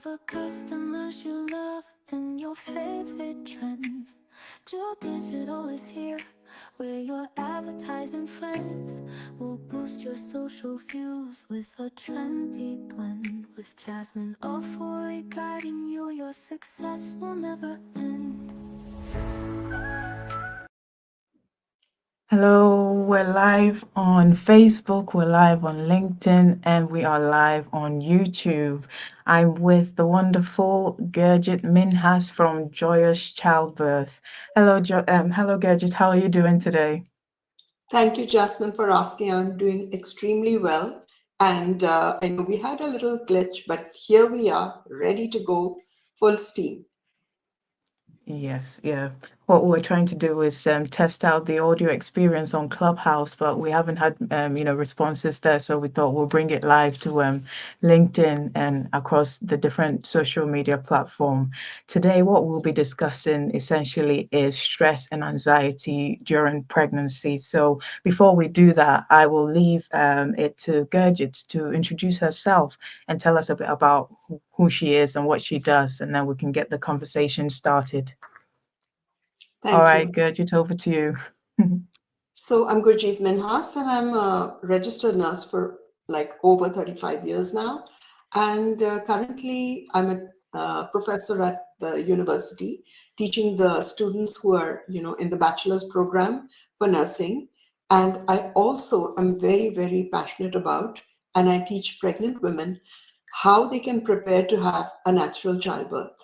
all the customers you love and your favorite trends. Joe Digital is here, where your advertising friends will boost your social views with a trendy blend. With Jasmine Ofori guiding you, your success will never end. Hello, we're live on Facebook, we're live on LinkedIn, and we are live on YouTube. I'm with the wonderful Gurjit Minhas from Joyous Childbirth. Hello, Gurjit. How are you doing today? Thank you, Jasmine, for asking. I'm doing extremely well. And I know we had a little glitch, but here we are, ready to go full steam. Yes, yeah. What we're trying to do is test out the audio experience on Clubhouse, but we haven't had responses there, so we thought we'll bring it live to LinkedIn and across the different social media platform. Today, what we'll be discussing essentially is stress and anxiety during pregnancy. So before we do that, I will leave it to Gurjit to introduce herself and tell us a bit about who she is and what she does, and then we can get the conversation started. All Thank right, you. Gurjit, over to you. So I'm Gurjeet Minhas, and I'm a registered nurse for like over 35 years now. And currently, I'm a professor at the university, teaching the students who are, in the bachelor's program for nursing. And I also am very, very passionate about, and I teach pregnant women how they can prepare to have a natural childbirth.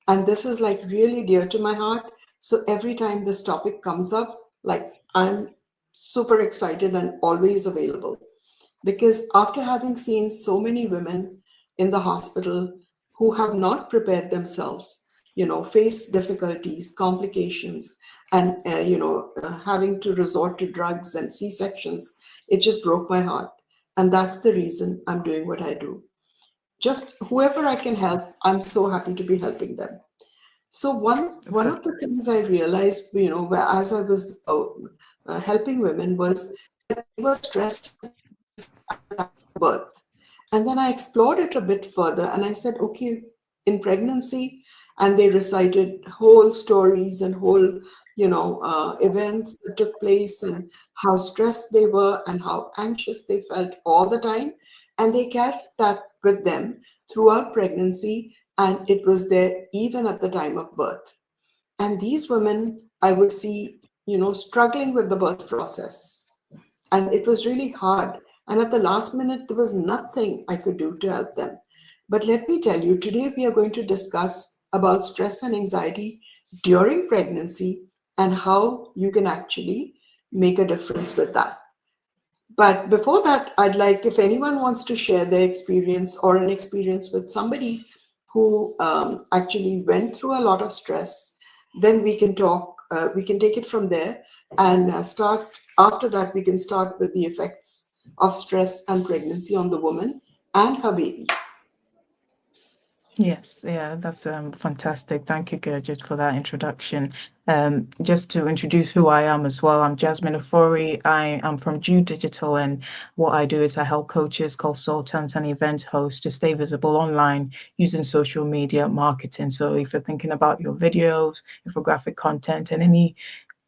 And this is like really dear to my heart. So every time this topic comes up, like I'm super excited and always available. Because after having seen so many women in the hospital who have not prepared themselves, face difficulties, complications, and having to resort to drugs and C-sections, it just broke my heart. And that's the reason I'm doing what I do. Just whoever I can help, I'm so happy to be helping them. So one Okay. of the things I realized, as I was helping women, was that they were stressed at birth. And then I explored it a bit further, and I said, okay, in pregnancy, and they recited whole stories and whole, events that took place, and how stressed they were and how anxious they felt all the time, and they carried that with them throughout pregnancy, and it was there even at the time of birth. And these women, I would see, struggling with the birth process. And it was really hard. And at the last minute, there was nothing I could do to help them. But let me tell you, today we are going to discuss about stress and anxiety during pregnancy and how you can actually make a difference with that. But before that, I'd like if anyone wants to share their experience or an experience with somebody who actually went through a lot of stress, then we can talk, we can take it from there and start. After that, we can start with the effects of stress and pregnancy on the woman and her baby. Yes, yeah, that's fantastic. Thank you, Gurjit, for that introduction. Just to introduce who I am as well, I'm Jasmine Ofori. I am from Jude Digital, and what I do is I help coaches, consultants, and event hosts to stay visible online using social media marketing. So if you're thinking about your videos, infographic content, and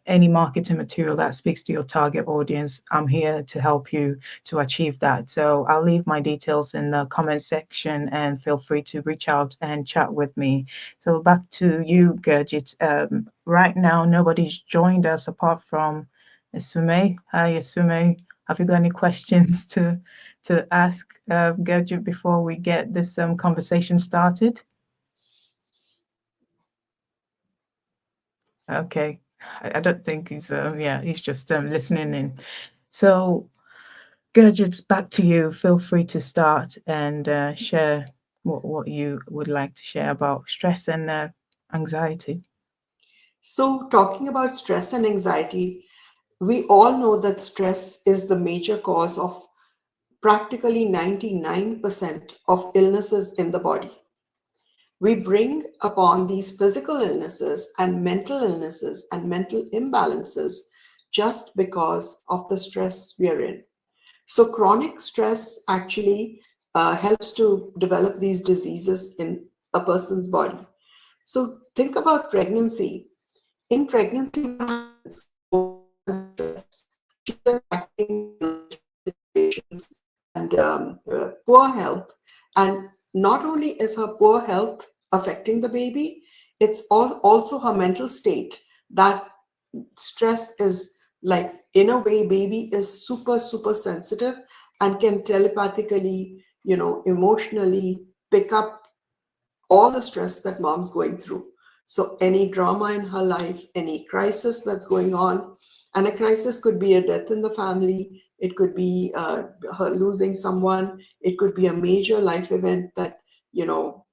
any marketing material that speaks to your target audience, I'm here to help you to achieve that. So I'll leave my details in the comment section and feel free to reach out and chat with me. So back to you, Gurjit. Right now, nobody's joined us apart from Isume. Hi, Isume. Have you got any questions to ask Gurjit before we get this conversation started? Okay. I don't think he's yeah, he's just listening in. So Gurjit, back to you. Feel free to start and share what you would like to share about stress and anxiety. So, talking about stress and anxiety, we all know that stress is the major cause of practically 99% of illnesses in the body. We bring upon these physical illnesses and mental imbalances just because of the stress we are in. So, chronic stress actually helps to develop these diseases in a person's body. So think about pregnancy. In pregnancy, what happens? A woman is under stress. She's attracting situations and poor health. And not only is her poor health affecting the baby, it's also her mental state. That stress is like, in a way, baby is super, super sensitive and can telepathically, emotionally pick up all the stress that mom's going through. So any drama in her life, any crisis that's going on, and a crisis could be a death in the family, it could be her losing someone, it could be a major life event that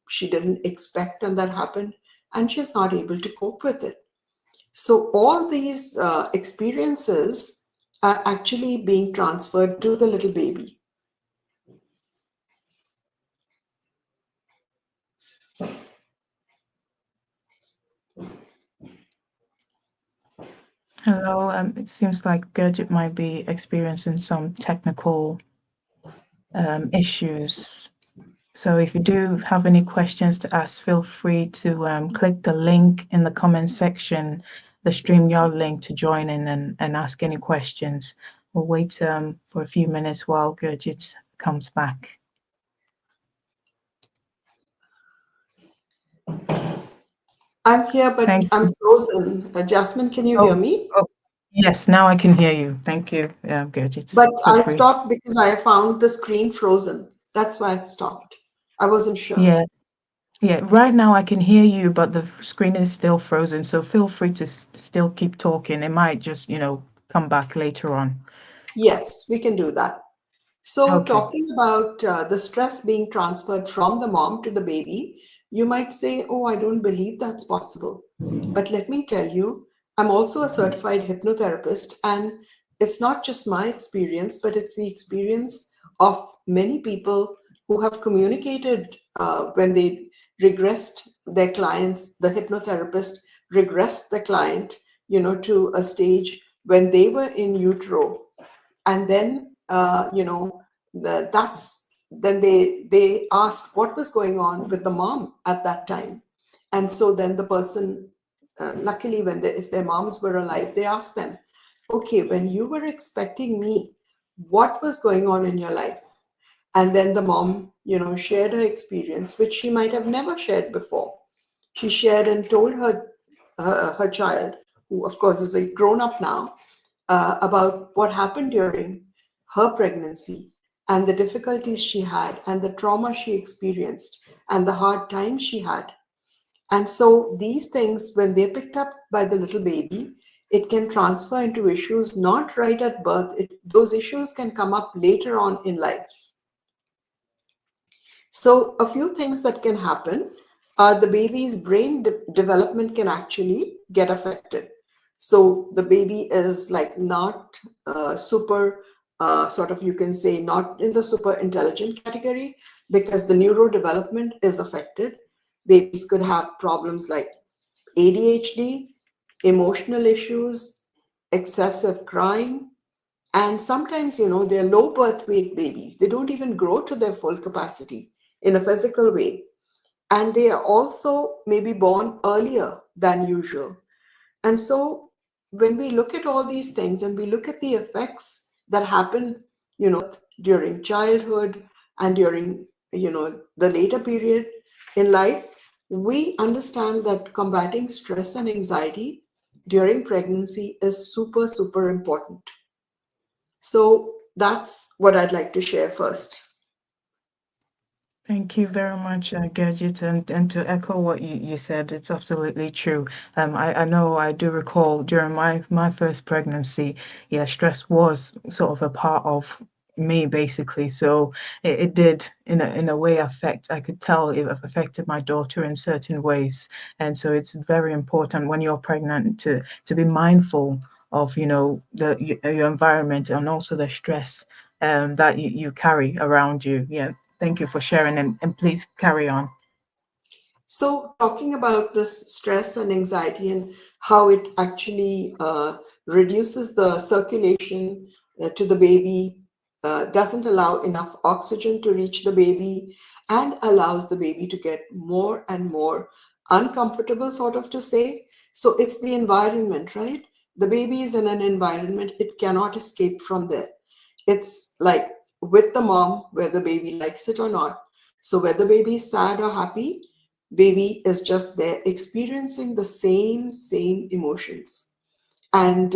she didn't expect and that happened, and she's not able to cope with it. So all these experiences are actually being transferred to the little baby. Hello, it seems like Gurjit might be experiencing some technical issues. So if you do have any questions to ask, feel free to click the link in the comment section, the StreamYard link to join in and ask any questions. We'll wait for a few minutes while Gurjit comes back. I'm here, but Thank I'm you. frozen. Jasmine, can you hear Oh, me? oh, yes, now I can hear you. Thank you, Gurjit. But Feel I free. stopped because I found the screen frozen. That's why it stopped. I wasn't sure. Yeah, yeah. Right now I can hear you, but the screen is still frozen. So feel free to still keep talking. It might just, come back later on. Yes, we can do that. So, Okay. talking about the stress being transferred from the mom to the baby, you might say, oh, I don't believe that's possible. But let me tell you, I'm also a certified hypnotherapist, and it's not just my experience, but it's the experience of many people who have communicated when they regressed their clients. The hypnotherapist regressed the client, to a stage when they were in utero, and then that's then they asked what was going on with the mom at that time. And so then the person, luckily, if their moms were alive, they asked them, okay, when you were expecting me, what was going on in your life? And then the mom, shared her experience, which she might have never shared before. She shared and told her child, who of course is a grown up now, about what happened during her pregnancy and the difficulties she had and the trauma she experienced and the hard time she had. And so these things, when they're picked up by the little baby, it can transfer into issues not right at birth. Those issues can come up later on in life. So, a few things that can happen are the baby's brain development can actually get affected. So, the baby is like not super, sort of, you can say, not in the super intelligent category because the neurodevelopment is affected. Babies could have problems like ADHD, emotional issues, excessive crying, and sometimes, they're low birth weight babies. They don't even grow to their full capacity in a physical way. And they are also maybe born earlier than usual. And so when we look at all these things and we look at the effects that happen, during childhood and during, the later period in life, we understand that combating stress and anxiety during pregnancy is super, super important. So that's what I'd like to share first. Thank you very much, Gurjit. And to echo what you said, it's absolutely true. I know I do recall during my first pregnancy, yeah, stress was sort of a part of me basically. So it did in a way affect, I could tell it affected my daughter in certain ways. And so it's very important when you're pregnant to be mindful of, your environment and also the stress that you carry around you. Yeah. Thank you for sharing and please carry on. So, talking about this stress and anxiety and how it actually reduces the circulation to the baby, doesn't allow enough oxygen to reach the baby, and allows the baby to get more and more uncomfortable, sort of to say. So it's the environment, right? The baby is in an environment, it cannot escape from there. It's like with the mom, whether baby likes it or not. So whether baby is sad or happy, baby is just there experiencing the same emotions. And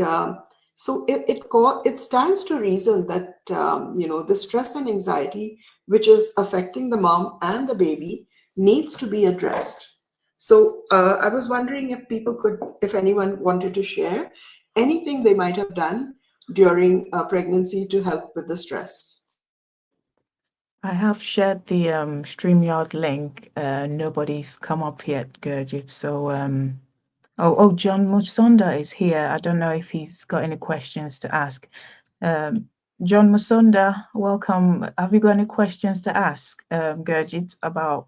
so it stands to reason that the stress and anxiety which is affecting the mom and the baby needs to be addressed. So I was wondering if anyone wanted to share anything they might have done during pregnancy to help with the stress. I have shared the StreamYard link. Nobody's come up yet, Gurjit. So John Musonda is here. I don't know if he's got any questions to ask. Um, John Musonda, welcome. Have you got any questions to ask, Gurjit, about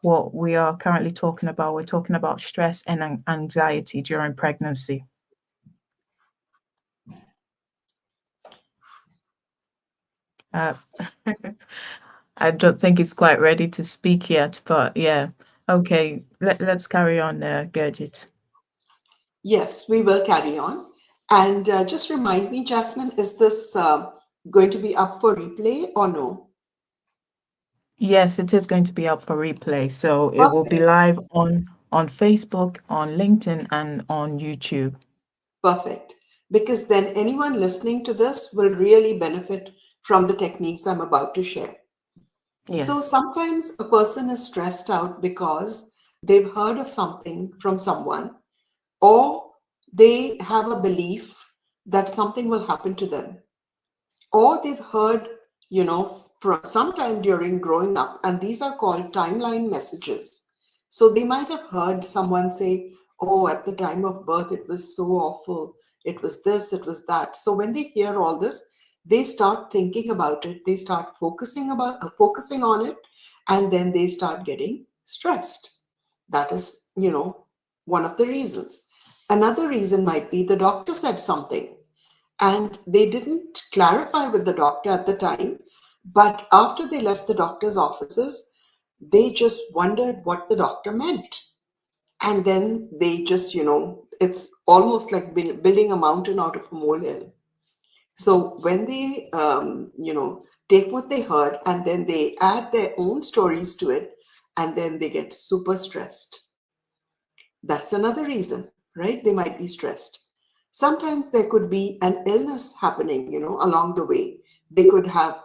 what we are currently talking about? We're talking about stress and anxiety during pregnancy. Uh, I don't think he's quite ready to speak yet, but yeah. Okay, let's carry on, Gurjit. Yes, we will carry on. And just remind me, Jasmine, is this going to be up for replay or no? Yes, it is going to be up for replay. So it will be Perfect. live on Facebook, on LinkedIn, and on YouTube. Perfect. Because then anyone listening to this will really benefit from the techniques I'm about to share. So Yes. sometimes a person is stressed out because they've heard of something from someone, or they have a belief that something will happen to them, or they've heard, from sometime during growing up, and these are called timeline messages. So they might have heard someone say, oh, at the time of birth it was so awful, it was this, it was that. So when they hear all this, they start thinking about it, they start focusing on it, and then they start getting stressed. That is, one of the reasons. Another reason might be the doctor said something and they didn't clarify with the doctor at the time. But after they left the doctor's offices, they just wondered what the doctor meant. And then they just, it's almost like building a mountain out of a molehill. So when they, take what they heard and then they add their own stories to it, and then they get super stressed. That's another reason, right? They might be stressed. Sometimes there could be an illness happening, along the way. They could have,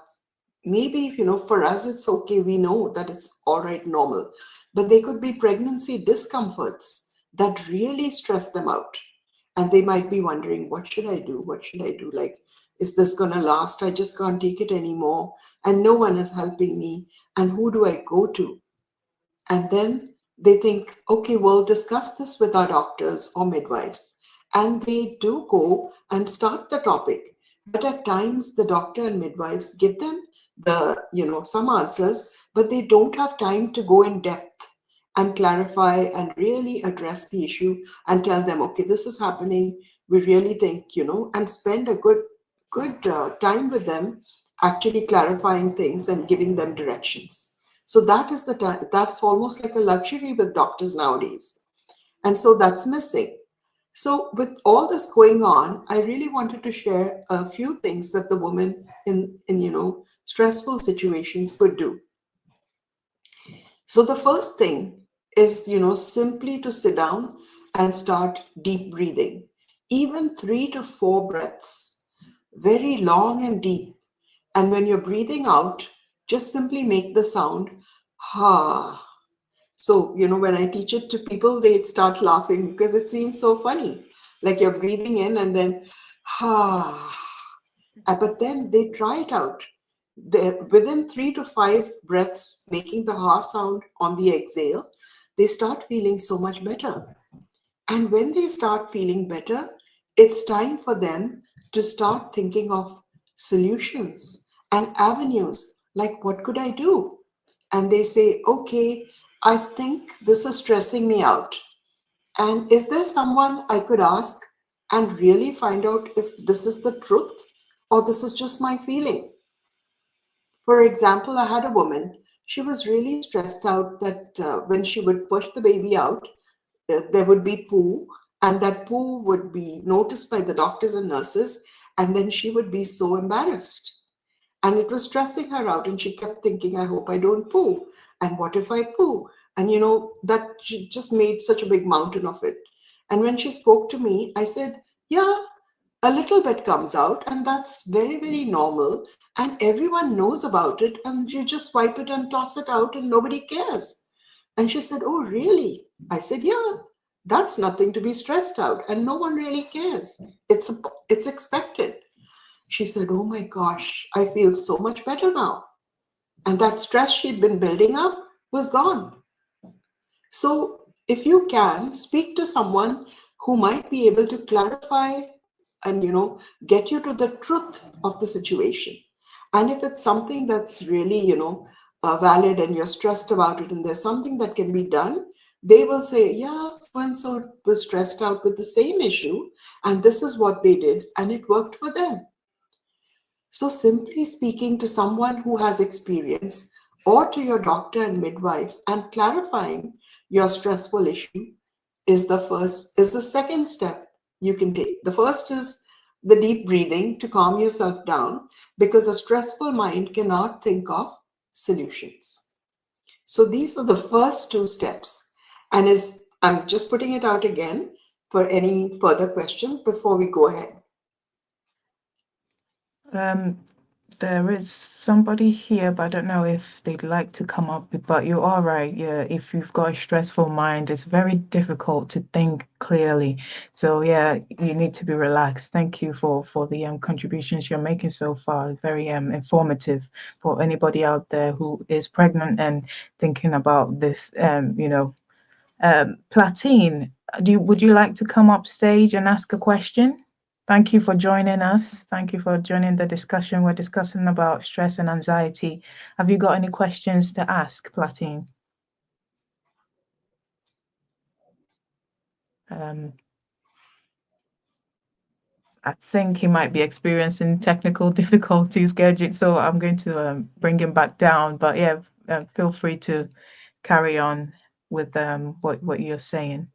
maybe, for us, it's okay. We know that it's all right, normal. But they could be pregnancy discomforts that really stress them out. And they might be wondering, what should I do? What should I do? Like, is this going to last? I just can't take it anymore. And no one is helping me. And who do I go to? And then they think, okay, we'll discuss this with our doctors or midwives. And they do go and start the topic. But at times the doctor and midwives give them some answers, but they don't have time to go in depth and clarify and really address the issue and tell them, okay, this is happening. We really think, and spend a good time with them, actually clarifying things and giving them directions. So that is the time, that's almost like a luxury with doctors nowadays. And so that's missing. So with all this going on, I really wanted to share a few things that the woman in stressful situations could do. So the first thing is, simply to sit down and start deep breathing. Even 3 to 4 breaths, very long and deep. And when you're breathing out, just simply make the sound ha. So, when I teach it to people, they start laughing because it seems so funny. Like you're breathing in and then ha. But then they try it out. Within 3 to 5 breaths, making the ha sound on the exhale, they start feeling so much better. And when they start feeling better, it's time for them to start thinking of solutions and avenues like, what could I do? And they say, okay, I think this is stressing me out. And is there someone I could ask and really find out if this is the truth or this is just my feeling? For example, I had a woman, she was really stressed out that when she would push the baby out, there would be poo, and that poo would be noticed by the doctors and nurses, and then she would be so embarrassed. And it was stressing her out, and she kept thinking, I hope I don't poo. And what if I poo? And that she just made such a big mountain of it. And when she spoke to me, I said, yeah, a little bit comes out, and that's very, very normal. And everyone knows about it, and you just wipe it and toss it out, and nobody cares. And she said, oh, really? I said, yeah, that's nothing to be stressed out, and no one really cares. It's expected. She said, oh my gosh, I feel so much better now. And that stress she'd been building up was gone. So, if you can speak to someone who might be able to clarify and get you to the truth of the situation. And if it's something that's really valid and you're stressed about it and there's something that can be done, they will say, yeah, so and so was stressed out with the same issue, and this is what they did, and it worked for them. So, simply speaking to someone who has experience or to your doctor and midwife and clarifying your stressful issue is the second step you can take. The first is the deep breathing to calm yourself down, because a stressful mind cannot think of solutions. So these are the first two steps. And is I'm just putting it out again for any further questions before we go ahead. Um, there is somebody here, but I don't know if they'd like to come up. But you are right. Yeah, if you've got a stressful mind, it's very difficult to think clearly. So yeah, you need to be relaxed. Thank you for the contributions you're making so far. Very informative for anybody out there who is pregnant and thinking about this. Platine, would you like to come up stage and ask a question? Thank you for joining us. Thank you for joining the discussion. We're discussing about stress and anxiety. Have you got any questions to ask, Platine? Um, I think he might be experiencing technical difficulties, Gurjit, so I'm going to bring him back down. But yeah, feel free to carry on with what you're saying.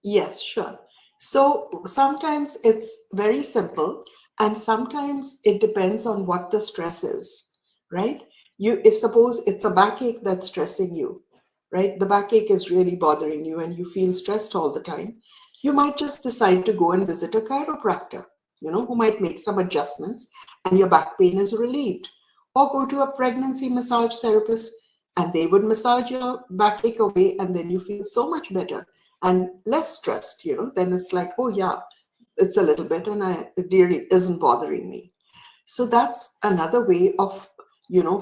Yes, sure. So sometimes it's very simple, and sometimes it depends on what the stress is, right? If suppose it's a backache that's stressing you, right? The backache is really bothering you and you feel stressed all the time. You might just decide to go and visit a chiropractor, who might make some adjustments and your back pain is relieved. Or go to a pregnancy massage therapist and they would massage your backache away, and then you feel so much better and less stressed. Then it's like, oh yeah, it's a little bit, and it really isn't bothering me. So that's another way of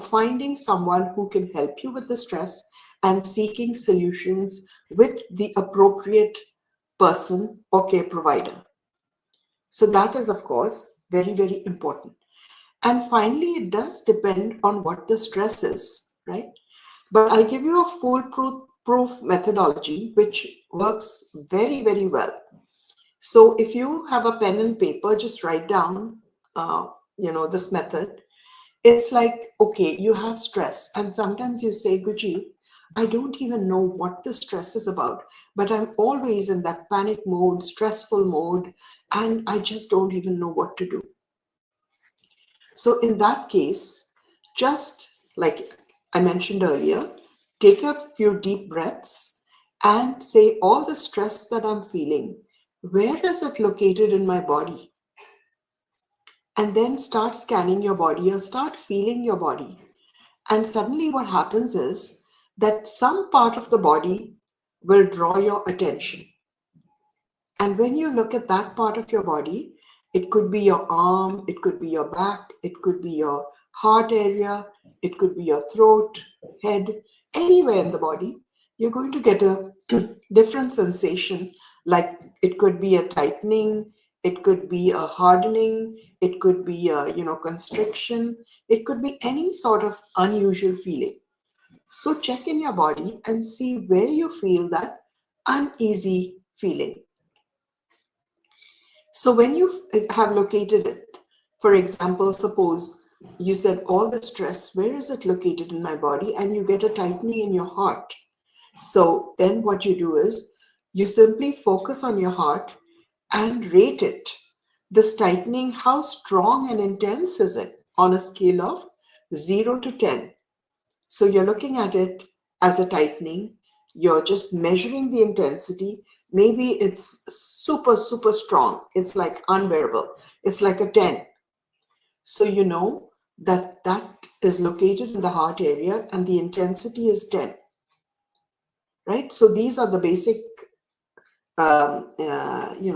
finding someone who can help you with the stress and seeking solutions with the appropriate person or care provider. So that is, of course, very, very important. And finally, it does depend on what the stress is, right? But I'll give you a foolproof methodology which works very, very well. So if you have a pen and paper, just write down, this method. It's like, okay, you have stress, and sometimes you say, Guji, I don't even know what the stress is about, but I'm always in that panic mode, stressful mode, and I just don't even know what to do. So in that case, just like I mentioned earlier, take a few deep breaths and say, all the stress that I'm feeling, where is it located in my body? And then start scanning your body or start feeling your body. And suddenly what happens is that some part of the body will draw your attention. And when you look at that part of your body, it could be your arm, it could be your back, it could be your heart area, it could be your throat, head, anywhere in the body, you're going to get a different sensation. Like it could be a tightening, it could be a hardening, it could be a constriction, it could be any sort of unusual feeling. So check in your body and see where you feel that uneasy feeling. So when you have located it, for example, suppose You said all the stress, where is it located in my body? And you get a tightening in your heart. So then what you do is you simply focus on your heart and rate it. This tightening, how strong and intense is it on a scale of 0 to 10? So you're looking at it as a tightening. You're just measuring the intensity. Maybe it's super, super strong. It's like unbearable. It's like a 10. So you know that that is located in the heart area and the intensity is 10, right? So these are the basic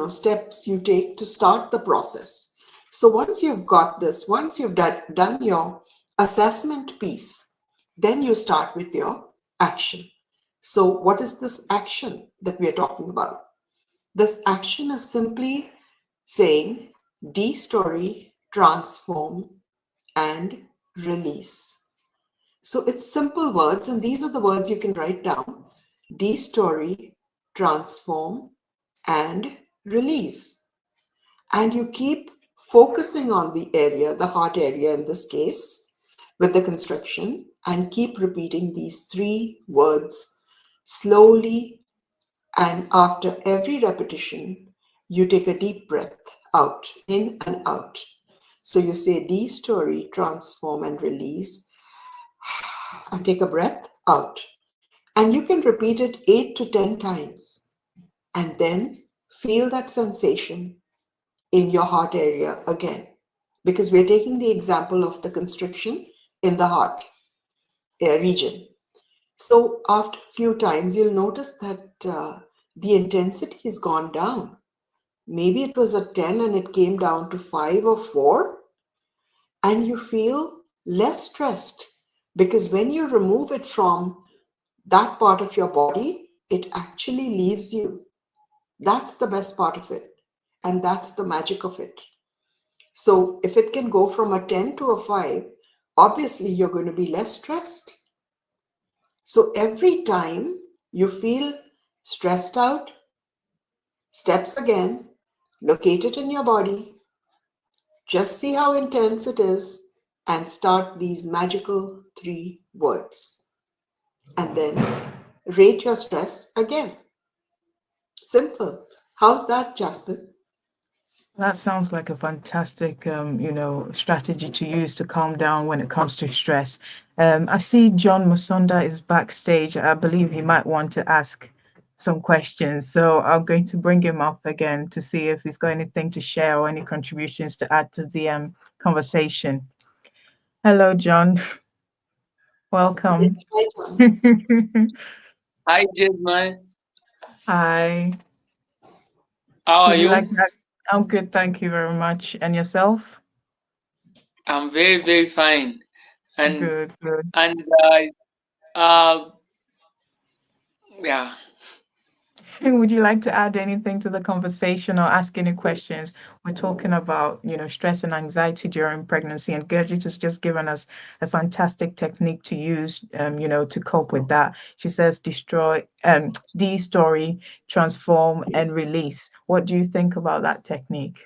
steps you take to start the process. So once you've got this, once you've done your assessment piece, then you start with your action. So what is this action that we are talking about? This action is simply saying de-story, transform, and release. So it's simple words, and these are the words you can write down: de-story, transform, and release. And you keep focusing on the area, the heart area in this case, with the construction, and keep repeating these three words slowly. And after every repetition, you take a deep breath out, in and out. So you say de-story, transform, and release, and take a breath out. And you can repeat it 8 to 10 times. And then feel that sensation in your heart area again. Because we're taking the example of the constriction in the heart region. So after a few times, you'll notice that the intensity has gone down. Maybe it was a 10 and it came down to 5 or 4, and you feel less stressed because when you remove it from that part of your body, it actually leaves you. That's the best part of it. And that's the magic of it. So if it can go from a 10 to a 5, obviously you're going to be less stressed. So every time you feel stressed out, steps again, locate it in your body, just see how intense it is, and start these magical 3 words. And then rate your stress again. Simple. How's that, Jasper? That sounds like a fantastic, strategy to use to calm down when it comes to stress. I see John Musonda is backstage. I believe he might want to ask some questions. So I'm going to bring him up again to see if he's got anything to share or any contributions to add to the conversation. Hello, John. Yes, Welcome. right one. Hi, Jasmine. Hi. How are Would you you? like that? I'm good, thank you very much. And yourself? I'm very, very fine. And Good, good. and uh yeah. Would you like to add anything to the conversation or ask any questions? We're talking about, stress and anxiety during pregnancy, and Gurjit has just given us a fantastic technique to use, to cope with that. She says destroy, de-story, transform, and release. What do you think about that technique?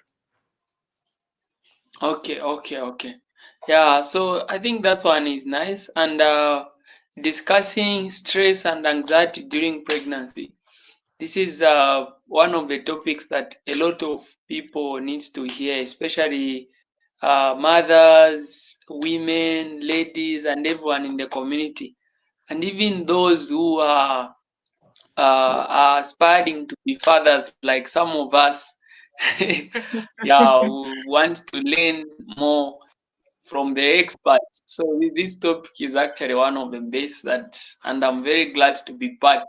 Okay. Yeah, so I think that one is nice. And discussing stress and anxiety during pregnancy. This is one of the topics that a lot of people needs to hear, especially mothers, women, ladies, and everyone in the community, and even those who are aspiring to be fathers, like some of us. Yeah, we want to learn more from the experts. So this topic is actually one of the best that, and I'm very glad to be part.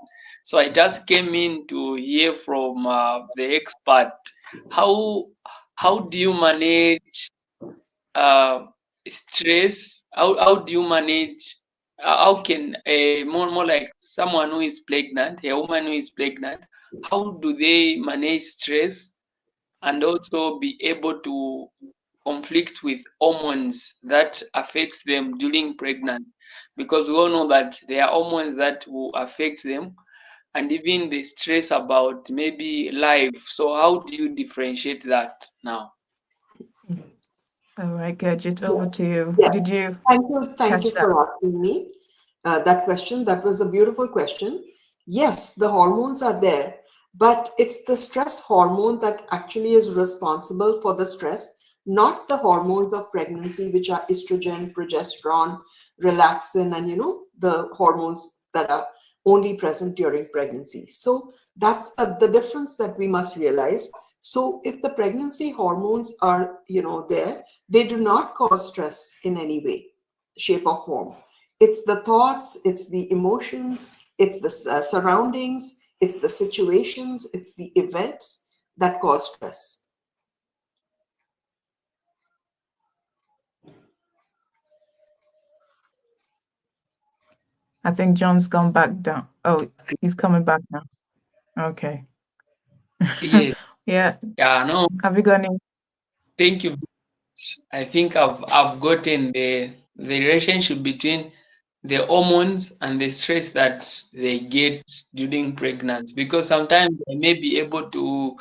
So I just came in to hear from the expert. How how do you manage uh, stress? How do you manage? How can a more like someone who is pregnant, a woman who is pregnant, how do they manage stress and also be able to conflict with hormones that affects them during pregnancy? Because we all know that there are hormones that will affect them, and even the stress about maybe life. So how do you differentiate that now? All right, Gurjit, over to you. Yeah. Did you Thank you catch that? for asking me that question. That was a beautiful question. Yes, the hormones are there, but it's the stress hormone that actually is responsible for the stress, not the hormones of pregnancy, which are estrogen, progesterone, relaxin, and the hormones that are only present during pregnancy. So that's the difference that we must realize. So if the pregnancy hormones are there, they do not cause stress in any way, shape, or form. It's the thoughts, it's the emotions, it's the surroundings, it's the situations, it's the events that cause stress. I think John's gone back down. Oh, he's coming back now. Okay. Yes. Yeah. Yeah, no, Have you got any? thank you. I think I've gotten the relationship between the hormones and the stress that they get during pregnancy, because sometimes they may be able to,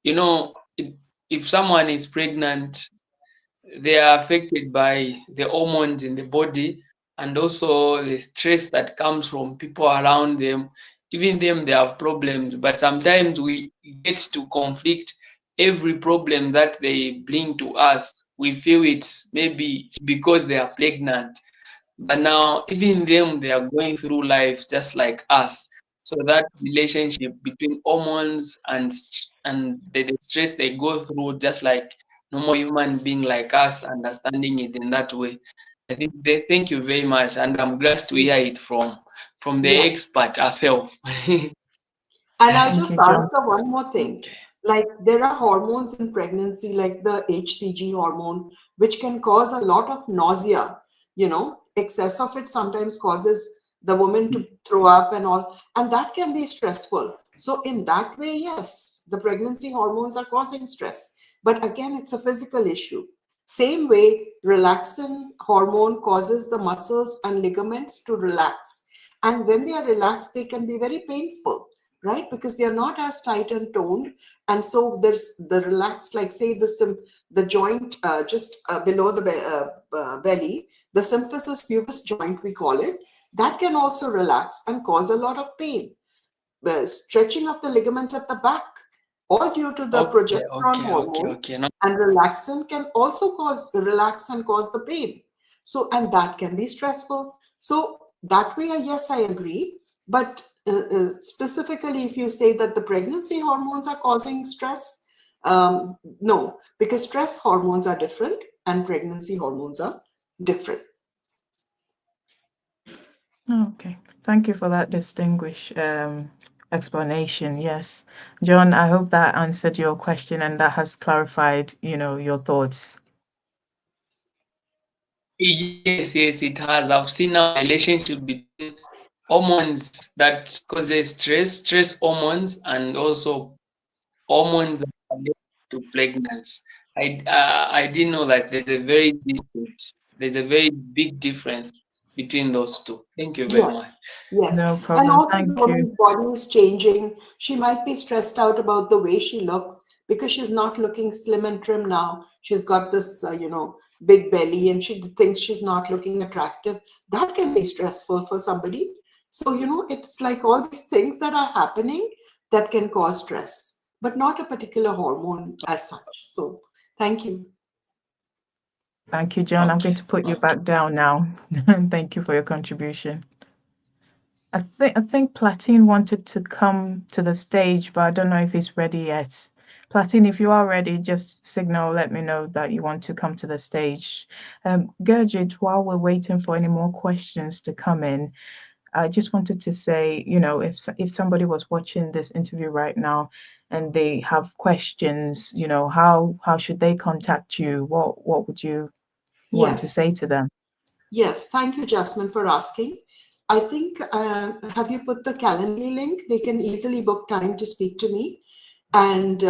you know, if someone is pregnant, they are affected by the hormones in the body and also the stress that comes from people around them. Even them, they have problems, but sometimes we get to conflict every problem that they bring to us. We feel it's maybe because they are pregnant, but now, even them, they are going through life just like us. So that relationship between hormones and the stress they go through, just like normal human being like us, understanding it in that way. I think they thank you very much, and I'm glad to hear it from the Yeah. expert herself. And I'll Thank just you, John. answer one more thing. Like there are hormones in pregnancy, like the HCG hormone, which can cause a lot of nausea. Excess of it sometimes causes the woman to throw up and all, and that can be stressful. So in that way, yes, the pregnancy hormones are causing stress. But again, it's a physical issue. Same way, relaxin hormone causes the muscles and ligaments to relax. And when they are relaxed, they can be very painful, right? Because they are not as tight and toned. And so there's the relaxed, like say the joint just below the belly, the symphysis pubis joint, we call it, that can also relax and cause a lot of pain. Stretching of the ligaments at the back, all due to the Okay, progesterone okay, okay, hormone, okay. No, and relaxin can also cause relax and cause the pain. So, and that can be stressful. So that way, yes, I agree. But specifically, if you say that the pregnancy hormones are causing stress, no, because stress hormones are different and pregnancy hormones are different. Okay. Thank you for that distinguished explanation. Yes. John, I hope that answered your question and that has clarified, your thoughts. yes, yes, it has. I've seen a relationship between hormones that causes stress hormones, and also hormones that are linked to pregnancy. I didn't know that there's a very big difference between those two. Thank you very Yes, much. yes. No And problem. also the Thank you. woman's body is changing. She might be stressed out about the way she looks because she's not looking slim and trim now. She's got this, big belly and she thinks she's not looking attractive. That can be stressful for somebody. So, it's like all these things that are happening that can cause stress, but not a particular hormone as such. So, thank you. Thank you, John. I'm going Okay, to put you okay. back down now. Thank you for your contribution. I think Platine wanted to come to the stage, but I don't know if he's ready yet. Platine, if you are ready, just signal, let me know that you want to come to the stage. Gurjit, while we're waiting for any more questions to come in, I just wanted to say, if somebody was watching this interview right now and they have questions, how should they contact you? What would you want to Yes. say to them? Yes, thank you, Jasmine, for asking. I think, have you put the Calendly link? They can easily book time to speak to me, and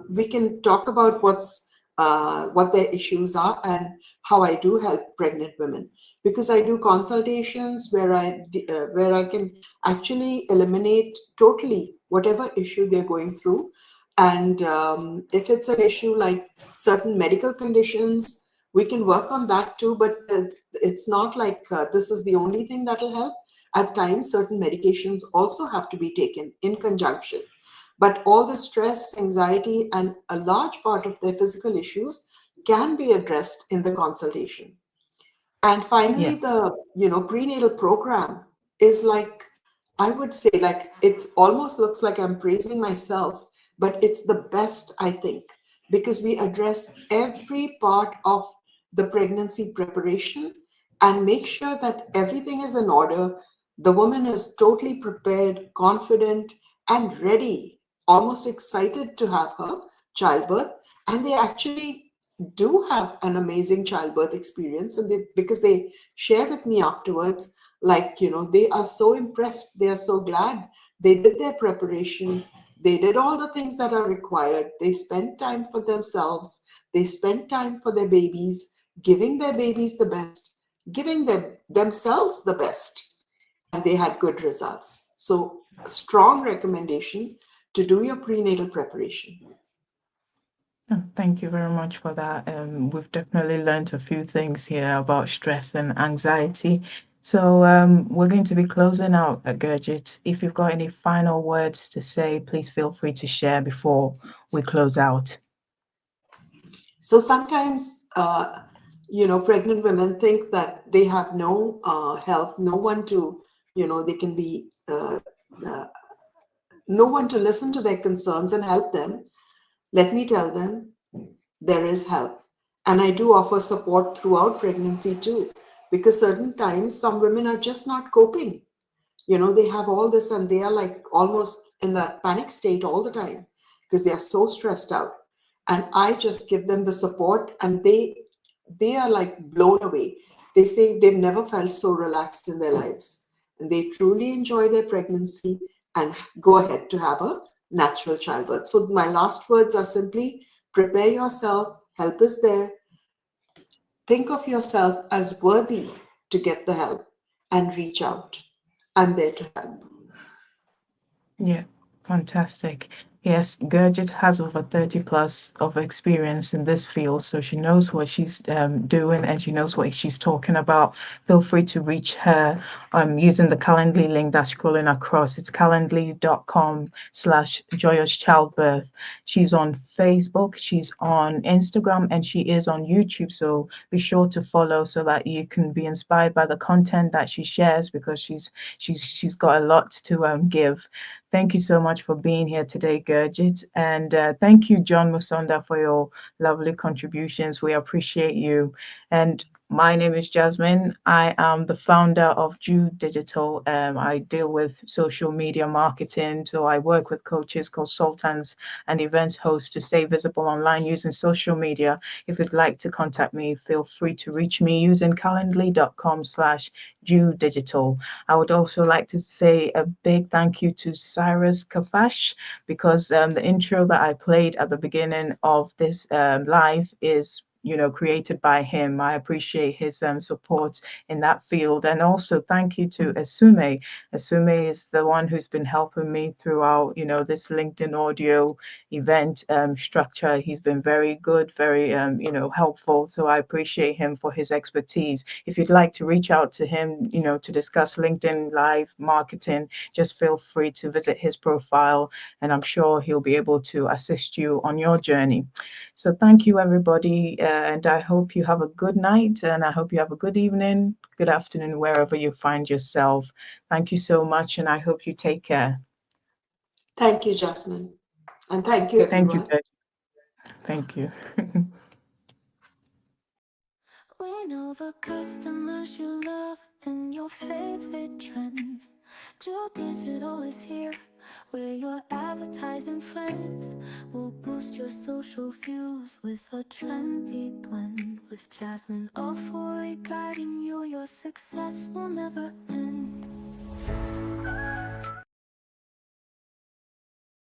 we can talk about what their issues are and how I do help pregnant women. Because I do consultations where I can actually eliminate totally whatever issue they're going through, and if it's an issue like certain medical conditions, We can work on that too, but it's not like this is the only thing that will help. At times, certain medications also have to be taken in conjunction. But all the stress, anxiety, and a large part of their physical issues can be addressed in the consultation. And Yeah. finally, the prenatal program is like, I would say, like, it almost looks like I'm praising myself, but it's the best, I think, because we address every part of the pregnancy preparation and make sure that everything is in order. The woman is totally prepared, confident, and ready, almost excited to have her childbirth. And they actually do have an amazing childbirth experience, and because they share with me afterwards, like, they are so impressed, they are so glad they did their preparation, they did all the things that are required, they spent time for themselves, they spent time for their babies, giving their babies the best, giving themselves the best, and they had good results. So a strong recommendation to do your prenatal preparation. Oh, thank you very much for that. We've definitely learned a few things here about stress and anxiety. So we're going to be closing out, Gurjit. If you've got any final words to say, please feel free to share before we close out. So sometimes, pregnant women think that they have no help, no one to, they can be, uh, no one to listen to their concerns and help them. Let me tell them there is help. And I do offer support throughout pregnancy too, because certain times some women are just not coping. They have all this and they are like almost in that panic state all the time because they are so stressed out. And I just give them the support, and they are like blown away. They say they've never felt so relaxed in their lives, and they truly enjoy their pregnancy and go ahead to have a natural childbirth. So my last words are simply: prepare yourself, help is there, think of yourself as worthy to get the help, and reach out. I'm there to help. Yeah, fantastic. Yes, Gurjit has over 30 plus of experience in this field, so she knows what she's doing and she knows what she's talking about. Feel free to reach her using the Calendly link that's scrolling across. It's calendly.com/joyous childbirth. She's on Facebook, she's on Instagram, and she is on YouTube. So be sure to follow so that you can be inspired by the content that she shares, because she's got a lot to give. Thank you so much for being here today, Gurjit. And thank you, John Musonda, for your lovely contributions. We appreciate you. And my name is Jasmine. I am the founder of Jude Digital. I deal with social media marketing. So I work with coaches, consultants, and event hosts to stay visible online using social media. If you'd like to contact me, feel free to reach me using calendly.com/Jude Digital. I would also like to say a big thank you to Cyrus Kafash, because the intro that I played at the beginning of this live is created by him. I appreciate his support in that field. And also thank you to Asume. Asume is the one who's been helping me throughout this LinkedIn audio event structure. He's been very good, very helpful. So I appreciate him for his expertise. If you'd like to reach out to him, to discuss LinkedIn live marketing, just feel free to visit his profile, and I'm sure he'll be able to assist you on your journey. So thank you, everybody, and I hope you have a good night, and I hope you have a good evening, good afternoon, wherever you find yourself. Thank you so much, and I hope you take care. Thank you, Jasmine. And thank you, Thank you, everyone. Beth. Thank you. We know the customers you love and your favorite trends. Joe Digital is here, where your advertising friends will boost your social views with a trendy blend. With Jasmine Ofori guiding you, your success will never end.